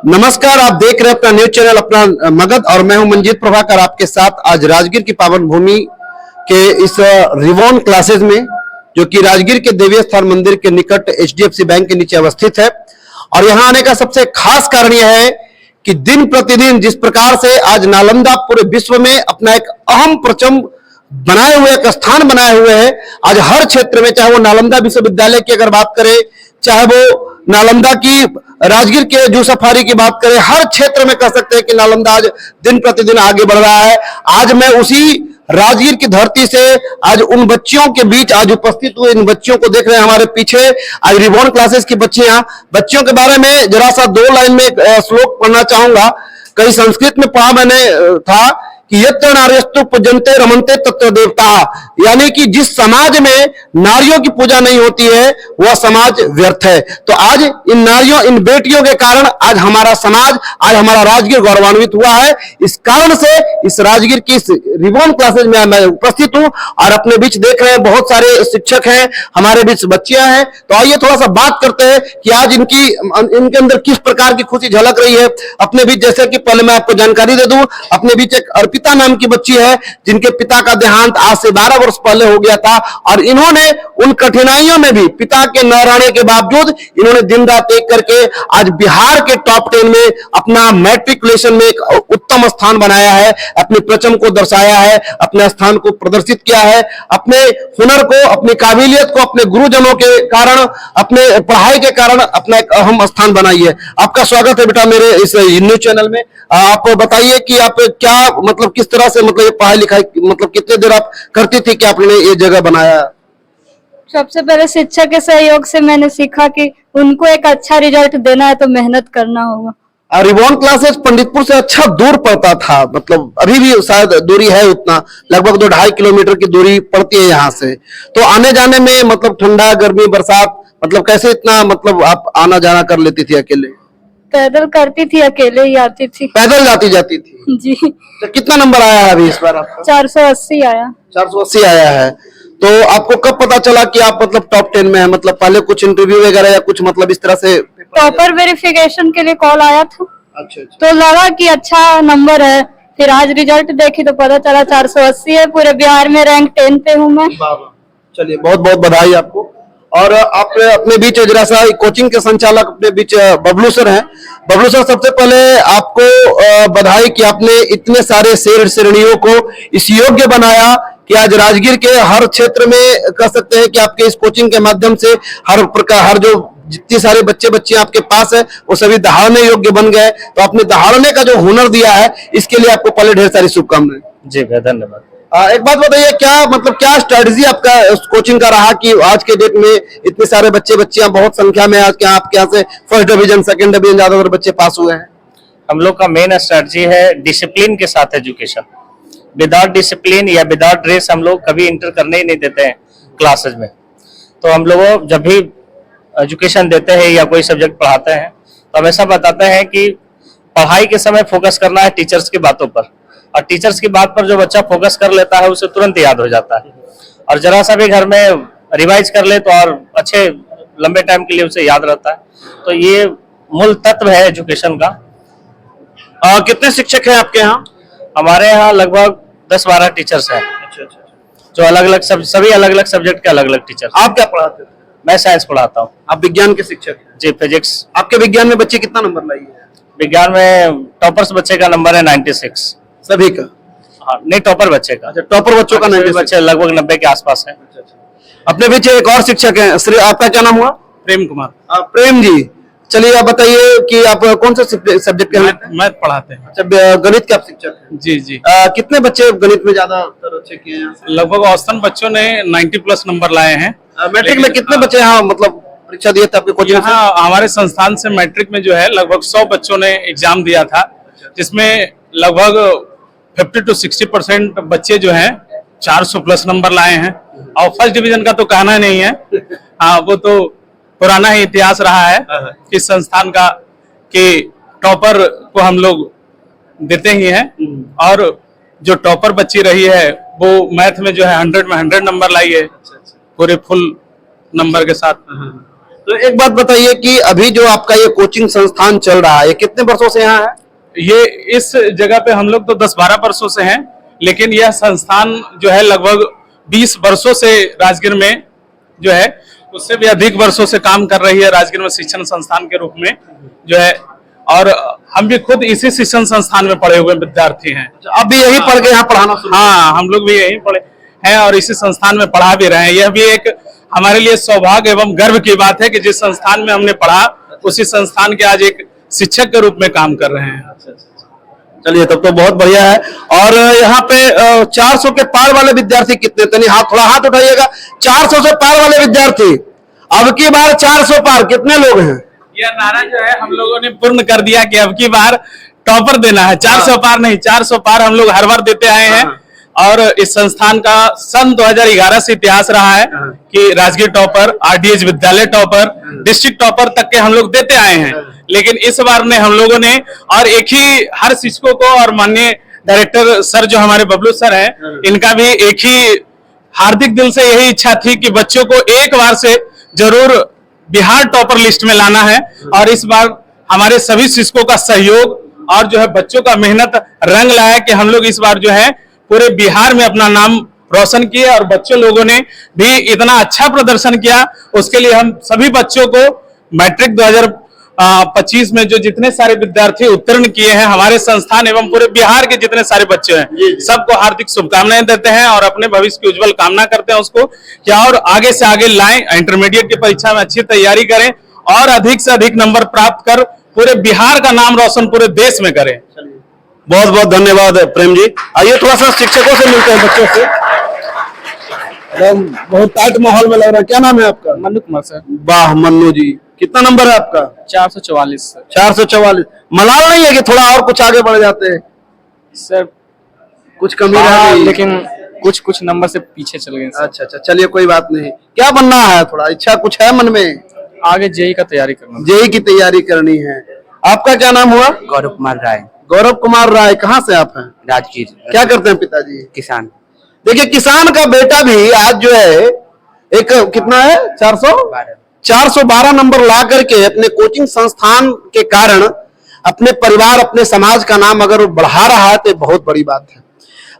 नमस्कार, आप देख रहे हैं अपना न्यूज चैनल अपना मगध और मैं हूं मंजीत प्रभाकर आपके साथ। आज राजगीर की पावन भूमि के इस रिवॉन क्लासेज में, जो कि राजगीर के देवी स्थान मंदिर के निकट HDFC बैंक के नीचे अवस्थित है। और यहां आने का सबसे खास कारण यह है कि दिन प्रतिदिन जिस प्रकार से आज नालंदा पूरे विश्व में अपना एक अहम परचम बनाए हुए, एक स्थान बनाए हुए है। आज हर क्षेत्र में, चाहे वो नालंदा विश्वविद्यालय की अगर बात करें, चाहे वो नालंदा की राजगीर के जू सफारी की बात करें, हर क्षेत्र में कह सकते हैं कि नालंदा आज दिन प्रतिदिन आगे बढ़ रहा है। आज मैं उसी राजगीर की धरती से आज उन बच्चियों के बीच आज उपस्थित हुए, इन बच्चियों को देख रहे हैं हमारे पीछे। आज रिवॉन क्लासेस की बच्चियां, बच्चियों के बारे में जरा सा 2 लाइन में एक श्लोक पढ़ना चाहूंगा। कहीं संस्कृत में पढ़ा मैंने था कि यत्र नार्यस्तु पूजन्ते रमन्ते तत्र देवता, यानी कि जिस समाज में नारियों की पूजा नहीं होती है वह समाज व्यर्थ है। तो आज इन नारियों, इन बेटियों के कारण आज हमारा समाज, आज हमारा राजगीर गौरवान्वित हुआ है। इस कारण से इस राजगीर की रिवॉन क्लासेज में मैं उपस्थित हूं और अपने बीच देख रहे हैं बहुत सारे शिक्षक हैं, हमारे बीच बच्चियां हैं। तो आइए थोड़ा सा बात करते हैं कि आज इनके अंदर किस प्रकार की खुशी झलक रही है अपने बीच। जैसे कि पहले मैं आपको जानकारी दे दूं, अपने बीच एक पिता नाम की बच्ची है जिनके पिता का देहांत आज से 12 वर्ष पहले हो गया था। और इन्होंने उन कठिनाइयों में भी पिता के न रहने के बावजूद इन्होंने दिन रात एक करके आज बिहार के टॉप 10 में अपना मैट्रिकुलेशन में एक उत्तम स्थान बनाया है, अपने परचम को दर्शाया है, अपने स्थान को प्रदर्शित किया है, अपने हुनर को, अपनी काबिलियत को अपने गुरुजनों के कारण, अपने पढ़ाई के कारण अपना एक अहम स्थान बनाई है। आपका स्वागत है बेटा मेरे इस न्यूज चैनल में। आप बताइए कि आप क्या मतलब किस तरह से मतलब पढ़ाई लिखाई मतलब कितने देर आप करती थी कि आपने ये जगह बनाया? सबसे पहले शिक्षक के सहयोग से मैंने सीखा कि उनको एक अच्छा रिजल्ट देना है तो मेहनत करना होगा। रिवॉन क्लासेस पंडितपुर से अच्छा दूर पड़ता था, मतलब अभी भी शायद दूरी है उतना, लगभग 2-2.5 किलोमीटर की दूरी पड़ती है यहाँ से। तो आने जाने में मतलब ठंडा, गर्मी, बरसात, मतलब कैसे इतना मतलब आप आना जाना कर लेती थी अकेले? पैदल करती थी, अकेले ही आती थी। पैदल जाती जाती थी जी। तो कितना नंबर आया है अभी इस बार आपका? 480 आया। 480 आया है। तो आपको कब पता चला कि आप मतलब टॉप 10 में है? मतलब पहले कुछ इंटरव्यू वगैरह या कुछ मतलब इस तरह से? टॉपर वेरिफिकेशन के लिए कॉल आया था। अच्छा। तो लगा कि अच्छा नंबर है, फिर आज रिजल्ट देखी तो पता चला 480 है। पूरे बिहार में रैंक 10 पे हूँ मैं। चलिए, बहुत बहुत बधाई आपको। और आप अपने बीच जरा सा कोचिंग के संचालक अपने बीच बबलू सर हैं। बबलू सर, सबसे पहले आपको बधाई कि आपने इतने सारे शेर श्रेणियों को इस योग्य बनाया कि आज राजगीर के हर क्षेत्र में कह सकते हैं कि आपके इस कोचिंग के माध्यम से हर प्रकार, हर जो जितने सारे बच्चे बच्चियां आपके पास है वो सभी दहाड़ने योग्य बन गए। तो आपने दहाड़ने का जो हुनर दिया है इसके लिए आपको पहले ढेर सारी शुभकामनाएं। जी भैया, धन्यवाद। एक बात बताइए, क्या स्ट्रेटजी आपका कोचिंग का रहा कि आज के डेट में इतने सारे बच्चे बच्चियां बहुत संख्या में आज आपके यहाँ से फर्स्ट डिवीजन, सेकंड डिवीजन ज्यादातर बच्चे पास हुए हैं? हम लोग का मेन स्ट्रेटजी है डिसिप्लिन के साथ एजुकेशन। विदाउट डिसिप्लिन या विदाउट ड्रेस हम लोग कभी इंटर करने ही नहीं देते हैं क्लासेज में। तो हम लोग जब भी एजुकेशन देते हैं या कोई सब्जेक्ट पढ़ाते हैं तो हमेशा बताते हैं कि पढ़ाई के समय फोकस करना है टीचर्स की बातों पर, और टीचर्स की बात पर जो बच्चा फोकस कर लेता है उसे तुरंत याद हो जाता है, और जरा सा भी घर में रिवाइज कर ले तो और अच्छे लंबे टाइम के लिए उसे याद रहता है। तो ये मूल तत्व है एजुकेशन का। कितने शिक्षक हैं आपके यहाँ? हमारे यहाँ लगभग 10-12 टीचर्स हैं। जो अलग अलग सभी अलग अलग सब्जेक्ट के अलग अलग टीचर। आप क्या पढ़ाते हैं? मैं साइंस पढ़ाता हूँ। आप विज्ञान के शिक्षक हैं? जी, फिजिक्स। आपके विज्ञान में बच्चे कितना नंबर लाई है? विज्ञान में टॉपर्स बच्चे का नंबर है 96। सभी का? हाँ, नहीं, टॉपर बच्चे का। अच्छा, टॉपर बच्चों का 96 बच्चे लगभग 90 के आसपास है। अपने बीच एक और शिक्षक हैं, श्री, आपका क्या नाम हुआ? प्रेम कुमार। प्रेम जी, चलिए आप बताइए कि आप कौन से सब्जेक्ट के? मैथ पढ़ाते हैं। अच्छा, गणित के आप शिक्षक हैं? जी जी। कितने बच्चे गणित में ज्यादा अच्छे किए हैं? लगभग औसतन बच्चों ने 90+ नंबर लाए हैं। मैट्रिक में कितने बच्चे यहाँ मतलब परीक्षा दिए थे आपके कोचिंग से? यहाँ हमारे संस्थान से मैट्रिक में जो है लगभग 100 बच्चों ने एग्जाम दिया था, जिसमें लगभग 50 से 60% बच्चे जो हैं 400+ नंबर लाए हैं। और फर्स्ट डिवीजन का तो कहना नहीं है, हाँ वो तो पुराना ही इतिहास रहा है इस संस्थान का कि टॉपर को हम लोग देते ही हैं। और जो टॉपर बच्ची रही है वो मैथ में जो है 100 में 100 नंबर लाई है, पूरे फुल नंबर के साथ। तो एक बात बताइए कि अभी जो आपका ये कोचिंग संस्थान चल रहा है, ये कितने वर्षों से यहाँ है? ये इस जगह पे हम लोग तो 10-12 वर्षों से हैं, लेकिन यह संस्थान जो है लगभग 20 वर्षों से राजगीर में जो है, उससे भी अधिक वर्षों से काम कर रही है राजगीर में शिक्षण संस्थान के रूप में जो है। और हम भी खुद इसी शिक्षण संस्थान में पढ़े हुए विद्यार्थी हैं। आप भी यही पढ़ के यहाँ पढ़ाना शुरू? हाँ, हम लोग भी यही पढ़े हैं और इसी संस्थान में पढ़ा भी रहे हैं। यह भी एक हमारे लिए सौभाग्य एवं गर्व की बात है कि जिस संस्थान में हमने पढ़ा उसी संस्थान के आज एक शिक्षक के रूप में काम कर रहे हैं। चलिए, तब तो बहुत बढ़िया है। और यहाँ पे 400 के पार वाले विद्यार्थी कितने? तनी थोड़ा हाथ उठाइएगा। 400 से पार वाले विद्यार्थी, अब की बार 400 पार कितने लोग हैं? यह नारा जो है हम लोगों ने पूर्ण कर दिया कि अब की बार टॉपर देना है। 400 पार नहीं, 400 पार हम लोग हर बार देते आए हैं। और इस संस्थान का सन 2011 से इतिहास रहा है कि राजगीर टॉपर, आरडीएच विद्यालय टॉपर, डिस्ट्रिक्ट टॉपर तक के हम लोग देते आए हैं। लेकिन इस बार ने हम लोगों ने और एक ही हर शिक्षकों को और माननीय डायरेक्टर सर जो हमारे बबलू सर हैं, इनका भी एक ही हार्दिक दिल से यही इच्छा थी कि बच्चों को एक बार से जरूर बिहार टॉपर लिस्ट में लाना है। और इस बार हमारे सभी शिक्षकों का सहयोग और जो है बच्चों का मेहनत रंग लाया कि हम लोग इस बार जो है पूरे बिहार में अपना नाम रोशन किए। और बच्चों लोगों ने भी इतना अच्छा प्रदर्शन किया, उसके लिए हम सभी बच्चों को मैट्रिक 2025 में जो जितने सारे विद्यार्थी उत्तीर्ण किए हैं हमारे संस्थान एवं पूरे बिहार के जितने सारे बच्चे हैं, सबको हार्दिक शुभकामनाएं देते हैं और अपने भविष्य की उज्जवल कामना करते हैं उसको कि और आगे से आगे लाएं, इंटरमीडिएट की परीक्षा में अच्छी तैयारी करें और अधिक से अधिक नंबर प्राप्त कर पूरे बिहार का नाम रोशन पूरे देश में करें। बहुत बहुत धन्यवाद प्रेम जी। आइए थोड़ा सा शिक्षकों से मिलते हैं, बच्चों से। एकदम बहुत टाइट माहौल में लग रहा है। क्या नाम है आपका? मन्नू कुमार सर। वाह मन्नू जी, कितना नंबर है आपका? 444 सर। 444। मलाल नहीं है कि थोड़ा और कुछ आगे बढ़ जाते हैं? सर कुछ कमी रह गई? लेकिन कुछ नंबर से पीछे चल गए सर। अच्छा अच्छा, चलिए कोई बात नहीं। क्या बनना है? थोड़ा इच्छा कुछ है मन में? आगे जेई का तैयारी करना। जेई की तैयारी करनी है। आपका क्या नाम हुआ? गौरव कुमार राय। गौरव कुमार राय, कहाँ से आप हैं? राजगीर। क्या करते हैं पिताजी? किसान। देखिए, किसान का बेटा भी आज जो है एक कितना है 412 नंबर ला करके अपने कोचिंग संस्थान के कारण अपने परिवार, अपने समाज का नाम अगर वो बढ़ा रहा है तो बहुत बड़ी बात है।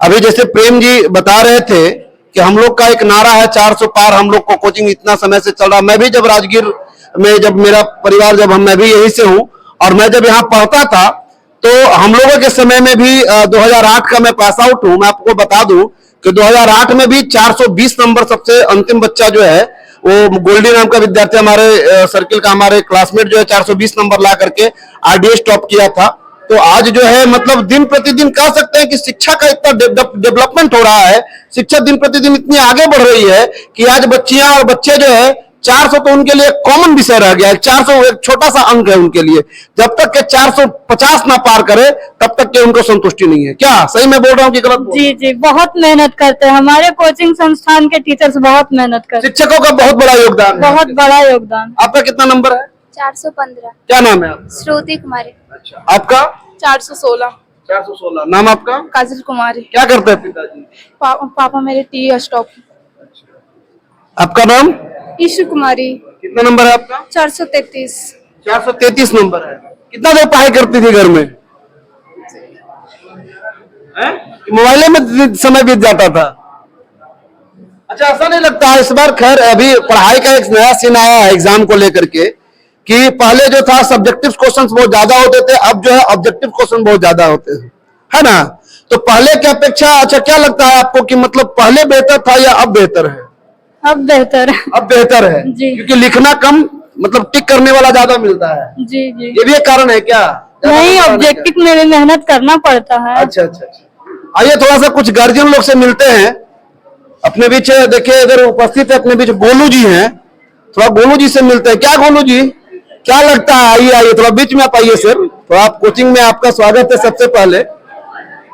अभी जैसे प्रेम जी बता रहे थे कि हम लोग का एक नारा है 400 पार, हम लोग को कोचिंग इतना समय से चल रहा। मैं भी जब राजगीर में, जब मेरा परिवार, जब मैं भी यहीं से हूँ और मैं जब यहाँ पढ़ता था तो हम लोगों के समय में भी 2008 का मैं पास आउट हूं। मैं आपको बता दूं कि 2008 में भी 420 नंबर सबसे अंतिम बच्चा जो है वो गोल्डी नाम का विद्यार्थी हमारे सर्किल का, हमारे क्लासमेट जो है 420 नंबर ला करके आरडीएस टॉप किया था। तो आज जो है मतलब दिन प्रतिदिन कह सकते हैं कि शिक्षा का इतना डेवलपमेंट हो रहा है, शिक्षा दिन प्रतिदिन इतनी आगे बढ़ रही है कि आज बच्चियां और बच्चे जो है 400 तो उनके लिए कॉमन विषय रह गया है। 400 एक छोटा सा अंक है उनके लिए। जब तक के 450 ना पार करे तब तक के उनको संतुष्टि नहीं है। क्या सही मैं बोल रहा हूँ कि गलत? जी जी, बहुत मेहनत करते हैं हमारे कोचिंग संस्थान के टीचर्स, बहुत मेहनत करते हैं। शिक्षकों का बहुत बड़ा योगदान है। बहुत बड़ा योगदान। आपका कितना नंबर है? 415। क्या नाम है आपका? श्रुति कुमारी। अच्छा, आपका? 416। 416। नाम आपका? काजल कुमारी। क्या करते हैं पिताजी? पापा मेरे टी स्टॉप। आपका नाम? ईशु कुमारी। कितना नंबर है आपका? 433। 433 नंबर है। कितना देर पढ़ाई करती थी घर में? मोबाइल में समय बीत जाता था। अच्छा, ऐसा नहीं लगता है इस बार? खैर, अभी पढ़ाई का एक नया सीन आया है एग्जाम को लेकर के कि पहले जो था सब्जेक्टिव क्वेश्चंस बहुत ज्यादा होते थे, अब जो है ऑब्जेक्टिव क्वेश्चन बहुत ज्यादा होते हैं, है ना? तो पहले की अपेक्षा, अच्छा क्या लगता है आपको कि मतलब पहले बेहतर था या अब बेहतर है? अब बेहतर है। अब बेहतर है जी। क्योंकि लिखना कम, मतलब टिक करने वाला ज्यादा मिलता है। जी जी। ये भी एक कारण है क्या? नहीं, ऑब्जेक्टिव में भी मेहनत करना पड़ता है। अच्छा अच्छा अच्छा। आइए थोड़ा सा कुछ गार्जियन लोग से मिलते हैं अपने बीच। देखिए इधर उपस्थित है अपने बीच गोलू जी हैं, थोड़ा गोलू जी से मिलते हैं। क्या गोलू जी, क्या लगता है? आइए आइए थोड़ा बीच में आप आइए सर, तो आप कोचिंग में आपका स्वागत है सबसे पहले।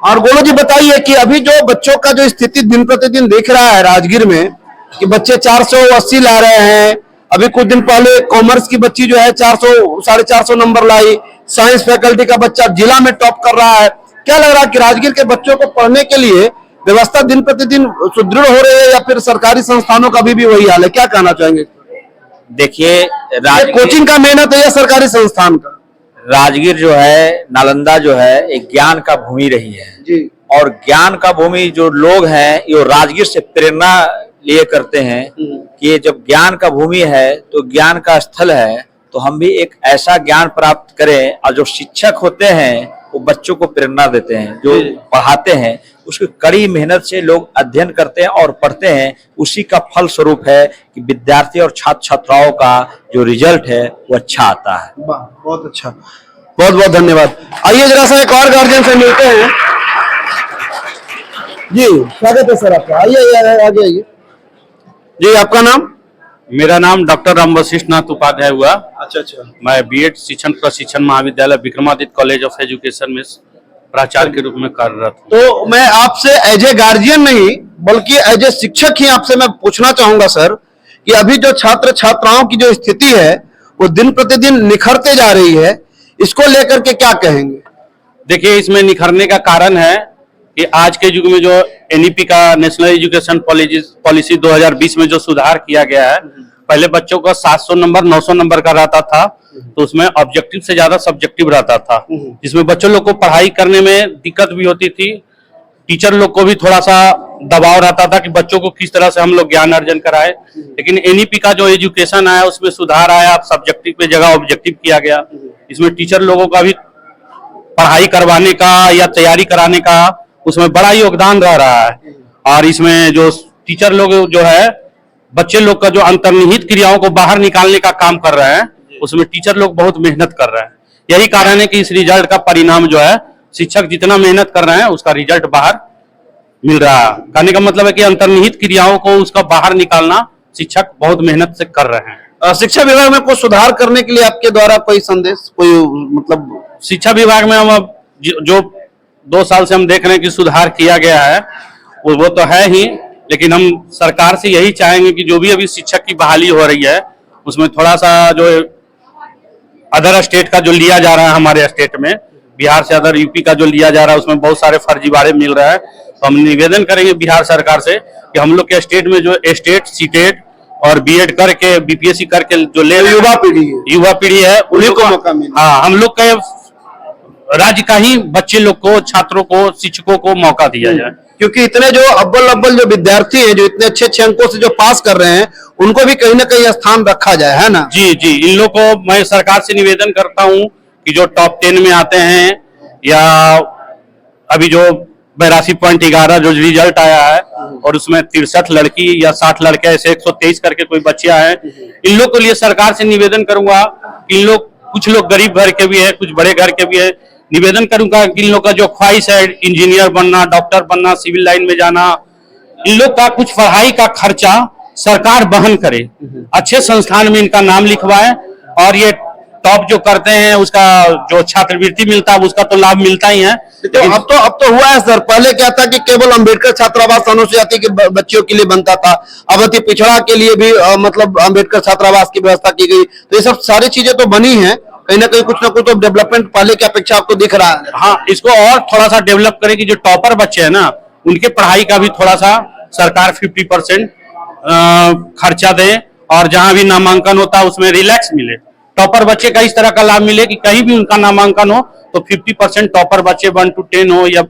और गोलू जी बताइए कि अभी जो बच्चों का जो स्थिति दिन प्रतिदिन देख रहा है राजगीर में कि बच्चे 480 ला रहे हैं। अभी कुछ दिन पहले कॉमर्स की बच्ची जो है 400 450 नंबर लाई। साइंस फैकल्टी का बच्चा जिला में टॉप कर रहा है। क्या लग रहा है कि राजगीर के बच्चों को पढ़ने के लिए व्यवस्था दिन प्रतिदिन सुदृढ़ हो रही है या फिर सरकारी संस्थानों का भी वही हाल है? क्या कहना चाहेंगे? देखिए ये कोचिंग का मेहनत है या सरकारी संस्थान का? राजगीर जो है, नालंदा जो है, एक ज्ञान का भूमि रही है। जी। और ज्ञान का भूमि जो लोग हैं ये राजगीर से प्रेरणा लिए करते हैं कि ये जब ज्ञान का भूमि है तो ज्ञान का स्थल है, तो हम भी एक ऐसा ज्ञान प्राप्त करें। और जो शिक्षक होते हैं वो बच्चों को प्रेरणा देते हैं, जो पढ़ाते हैं उसकी कड़ी मेहनत से लोग अध्ययन करते हैं और पढ़ते हैं। उसी का फल स्वरूप है कि विद्यार्थी और छात्र छात्राओं का जो रिजल्ट है वो अच्छा आता है। वाह, बहुत अच्छा, बहुत बहुत धन्यवाद। आइए जरा सा एक और गार्जियन से मिलते हैं। जी स्वागत है सर आपका, आइए आगे आइए। जी आपका नाम? मेरा नाम डॉक्टर राम वशिष्ठ नाथ उपाध्याय हुआ। अच्छा अच्छा। मैं बीएड शिक्षण प्रशिक्षण महाविद्यालय विक्रमादित्य कॉलेज ऑफ एजुकेशन में प्राचार्य के रूप में कार्यरत हूँ। तो मैं आपसे एज ए गार्जियन नहीं बल्कि एज ए शिक्षक ही आपसे मैं पूछना चाहूंगा सर कि अभी जो छात्र छात्राओं की जो स्थिति है वो दिन प्रतिदिन निखरते जा रही है, इसको लेकर के क्या कहेंगे? देखिए, इसमें निखरने का कारण है कि आज के युग में जो एनईपी का नेशनल एजुकेशन पॉलिसी 2020 में जो सुधार किया गया है, पहले बच्चों का 700 नंबर 900 नंबर का रहता था, तो उसमें ऑब्जेक्टिव से ज्यादा सब्जेक्टिव रहता था, जिसमें बच्चों लोग को पढ़ाई करने में दिक्कत भी होती थी। टीचर लोग को भी थोड़ा सा दबाव रहता था कि बच्चों को किस तरह से हम लोग ज्ञान अर्जन कराए। लेकिन एनईपी का जो एजुकेशन आया उसमें सुधार आया, सब्जेक्टिव पे जगह ऑब्जेक्टिव किया गया। इसमें टीचर लोगों का भी पढ़ाई करवाने का या तैयारी कराने का उसमें बड़ा योगदान रह रहा है। और इसमें जो टीचर लोग जो है बच्चे लोग का जो अंतर्निहित क्रियाओं को बाहर निकालने का काम कर रहे हैं, उसमें टीचर लोग बहुत मेहनत कर रहे हैं। यही कारण है कि इस रिजल्ट का परिणाम जो है शिक्षक जितना मेहनत कर रहे हैं उसका रिजल्ट बाहर मिल रहा है। कहने का मतलब है कि अंतर्निहित क्रियाओं को उसका बाहर निकालना शिक्षक बहुत मेहनत से कर रहे हैं। शिक्षा विभाग में कुछ सुधार करने के लिए आपके द्वारा कोई संदेश, कोई मतलब? शिक्षा विभाग में हम अब जो 2 साल से हम देख रहे हैं कि सुधार किया गया है वो तो है ही, लेकिन हम सरकार से यही चाहेंगे कि जो भी अभी शिक्षक की बहाली हो रही है उसमें थोड़ा सा जो अदर स्टेट का जो लिया जा रहा है, हमारे स्टेट में बिहार से अदर यूपी का जो लिया जा रहा है उसमें बहुत सारे फर्जीवाड़े मिल रहा है। तो हम निवेदन करेंगे बिहार सरकार से कि हम लोग के स्टेट में जो स्टेट सीटेट और बीएड करके बीपीएससी करके जो ले युवा पीढ़ी है उन्हीं को मौका मिले। हाँ, हम लोग के राज्य का ही बच्चे लोग को, छात्रों को, शिक्षकों को मौका दिया जाए। क्योंकि इतने जो अव्वल जो विद्यार्थी हैं जो इतने अच्छे अंकों से जो पास कर रहे हैं उनको भी कहीं ना कहीं स्थान रखा जाए, है ना? जी जी, इन लोग को मैं सरकार से निवेदन करता हूं कि जो टॉप 10 में आते हैं या अभी जो 82.11 जो रिजल्ट आया है और उसमें 63 लड़की या 60 लड़के ऐसे 123 करके कोई बच्चे आए, इन लोग के लिए सरकार से निवेदन करूंगा कि इन लोग, कुछ लोग गरीब घर के भी है, कुछ बड़े घर के भी है, निवेदन करूंगा कि इन लोग का जो ख्वाहिश है इंजीनियर बनना, डॉक्टर बनना, सिविल लाइन में जाना, इन लोग का कुछ पढ़ाई का खर्चा सरकार वहन करे, अच्छे संस्थान में इनका नाम लिखवाए। और ये टॉप जो करते हैं उसका जो छात्रवृत्ति मिलता है उसका तो लाभ मिलता ही है। तो अब तो हुआ है सर। पहले क्या था कि केवल अंबेडकर छात्रावास अनुसूचित जाति के बच्चों के लिए बनता था, अब अति पिछड़ा के लिए भी मतलब अंबेडकर छात्रावास की व्यवस्था की गई। तो ये सब सारी चीजें तो बनी है, कहीं ना कहीं कुछ ना कुछ तो डेवलपमेंट पहले की अपेक्षा आपको दिख रहा है। हाँ, इसको और थोड़ा सा डेवलप करें कि जो टॉपर बच्चे हैं ना उनके पढ़ाई का भी थोड़ा सा सरकार 50% खर्चा दे और जहां भी नामांकन होता है उसमें रिलैक्स मिले। टॉपर बच्चे का इस तरह का लाभ मिले कि कहीं भी उनका नामांकन हो तो 50% टॉपर बच्चे 1 to 10 हो या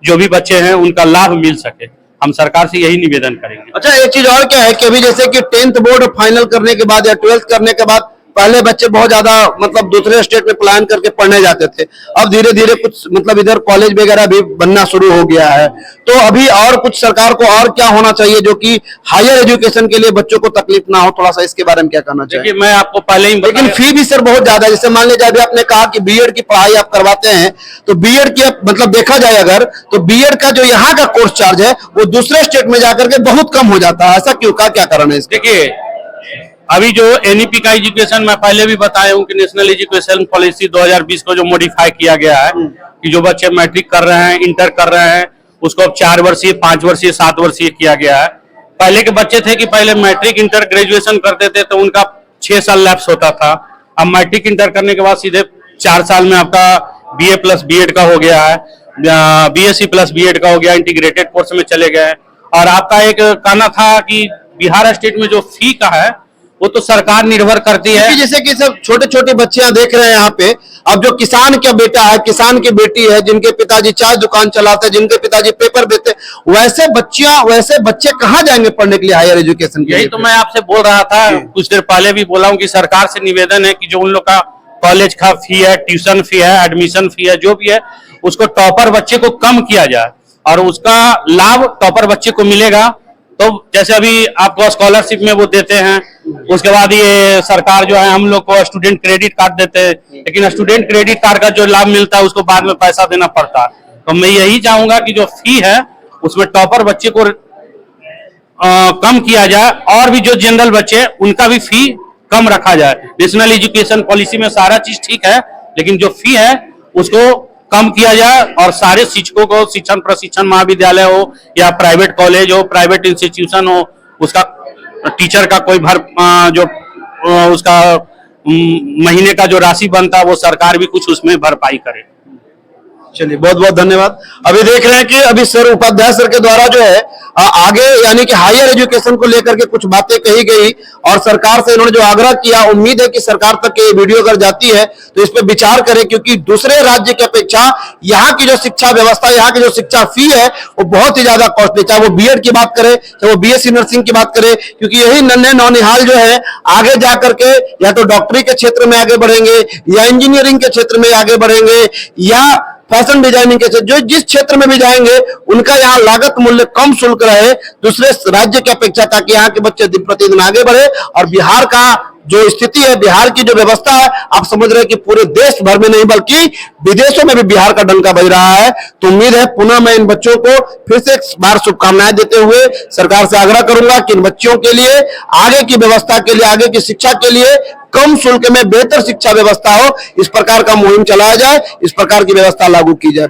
जो भी बच्चे हैं उनका लाभ मिल सके। हम सरकार से यही निवेदन करेंगे। अच्छा, एक चीज और क्या है कि अभी जैसे कि 10th बोर्ड फाइनल करने के बाद या 12th करने के बाद पहले बच्चे बहुत ज्यादा मतलब दूसरे स्टेट में प्लान करके पढ़ने जाते थे, अब धीरे धीरे कुछ मतलब इधर कॉलेज वगैरह भी बनना शुरू हो गया है। तो अभी और कुछ सरकार को और क्या होना चाहिए जो कि हायर एजुकेशन के लिए बच्चों को तकलीफ ना हो, थोड़ा सा इसके बारे में क्या करना चाहिए? देखिए, मैं आपको पहले ही लेकिन फी भी सर बहुत ज्यादा है। जैसे मान लीजिए अभी आपने कहा कि बीएड की पढ़ाई आप करवाते हैं, तो बीएड की मतलब देखा जाए अगर तो बीएड का जो यहाँ का कोर्स चार्ज है वो दूसरे स्टेट में जाकर के बहुत कम हो जाता है। ऐसा क्यों, क्या कारण है इसका? देखिए, अभी जो एनईपी का एजुकेशन मैं पहले भी बताया हूं कि नेशनल एजुकेशन पॉलिसी 2020 को जो मॉडिफाई किया गया है कि जो बच्चे मैट्रिक कर रहे हैं, इंटर कर रहे हैं, उसको अब 4 वर्षीय, 5 वर्षीय, 7 वर्षीय किया गया है। पहले के बच्चे थे कि पहले मैट्रिक इंटर ग्रेजुएशन करते थे तो उनका 6 साल लैप्स होता था। अब मैट्रिक इंटर करने के बाद सीधे 4 साल में आपका बीए प्लस बीएड का हो गया है, बीएससी प्लस बीएड का हो गया, इंटीग्रेटेड कोर्स में चले गए। और आपका एक कहना था कि बिहार स्टेट में जो फी का है वो तो सरकार निर्भर करती है। क्योंकि जैसे कि सब छोटे छोटे बच्चे यहाँ देख रहे हैं यहाँ पे, अब जो किसान का बेटा है, किसान की बेटी है, जिनके पिताजी चाय दुकान चलाते हैं, जिनके पिताजी पेपर बेचते हैं, वैसे बच्चे कहाँ जाएंगे पढ़ने के लिए हायर एजुकेशन के यही लिए? तो मैं आपसे बोल रहा था, कुछ देर पहले भी बोला हूँ कि सरकार से निवेदन है कि जो उन लोग का कॉलेज का फी है, ट्यूशन फी है, एडमिशन फी है, जो भी है, उसको टॉपर बच्चे को कम किया जाए और उसका लाभ टॉपर बच्चे को मिलेगा। तो जैसे अभी आपको स्कॉलरशिप में वो देते हैं, उसके बाद ये सरकार जो है हम लोग को स्टूडेंट क्रेडिट कार्ड देते हैं, लेकिन स्टूडेंट क्रेडिट कार्ड का जो लाभ मिलता है उसको बाद में पैसा देना पड़ता है। तो मैं यही चाहूंगा कि जो फी है उसमें टॉपर बच्चे को कम किया जाए और भी जो जनरल बच्चे उनका भी फी कम रखा जाए। नेशनल एजुकेशन पॉलिसी में सारा चीज ठीक है, लेकिन जो फी है उसको कम किया जाए और सारे शिक्षकों को शिक्षण प्रशिक्षण महाविद्यालय हो या प्राइवेट कॉलेज हो, प्राइवेट इंस्टीट्यूशन हो, उसका टीचर का कोई जो उसका महीने का जो राशि बनता है वो सरकार भी कुछ उसमें भरपाई करे। चलिए, बहुत बहुत धन्यवाद। अभी देख रहे हैं कि अभी सर उपाध्याय सर के द्वारा जो है आगे यानी कि हायर एजुकेशन को लेकर के कुछ बातें कही गई और सरकार से इन्होंने जो आग्रह किया, उम्मीद है कि सरकार तक ये वीडियो अगर जाती है तो इस पर विचार करें, क्योंकि दूसरे राज्य की अपेक्षा यहाँ की जो शिक्षा व्यवस्था, यहाँ की जो शिक्षा फी है वो बहुत ही ज्यादा कॉस्टली, चाहे वो बीएड की बात करें, चाहे वो बीएससी नर्सिंग की बात करें, क्योंकि यही नन्हे नौनिहाल जो है आगे जाकर के या तो डॉक्टरी के क्षेत्र में आगे बढ़ेंगे या इंजीनियरिंग के क्षेत्र में आगे बढ़ेंगे या फैशन डिजाइनिंग के क्षेत्र, जो जिस क्षेत्र में भी जाएंगे उनका यहाँ लागत मूल्य कम शुल्क रहे दूसरे राज्य की अपेक्षा, ताकि यहाँ के बच्चे दिन प्रतिदिन आगे बढ़े। और बिहार का जो स्थिति है, बिहार की जो व्यवस्था है, आप समझ रहे हैं कि पूरे देश भर में नहीं बल्कि विदेशों में भी बिहार का डंका बज रहा है। तो उम्मीद है, पुनः मैं इन बच्चों को फिर से एक बार शुभकामनाएं देते हुए सरकार से आग्रह करूंगा कि इन बच्चों के लिए आगे की व्यवस्था के लिए, आगे की शिक्षा के लिए कम शुल्क में बेहतर शिक्षा व्यवस्था हो, इस प्रकार का मुहिम चलाया जाए, इस प्रकार की व्यवस्था लागू की जाए।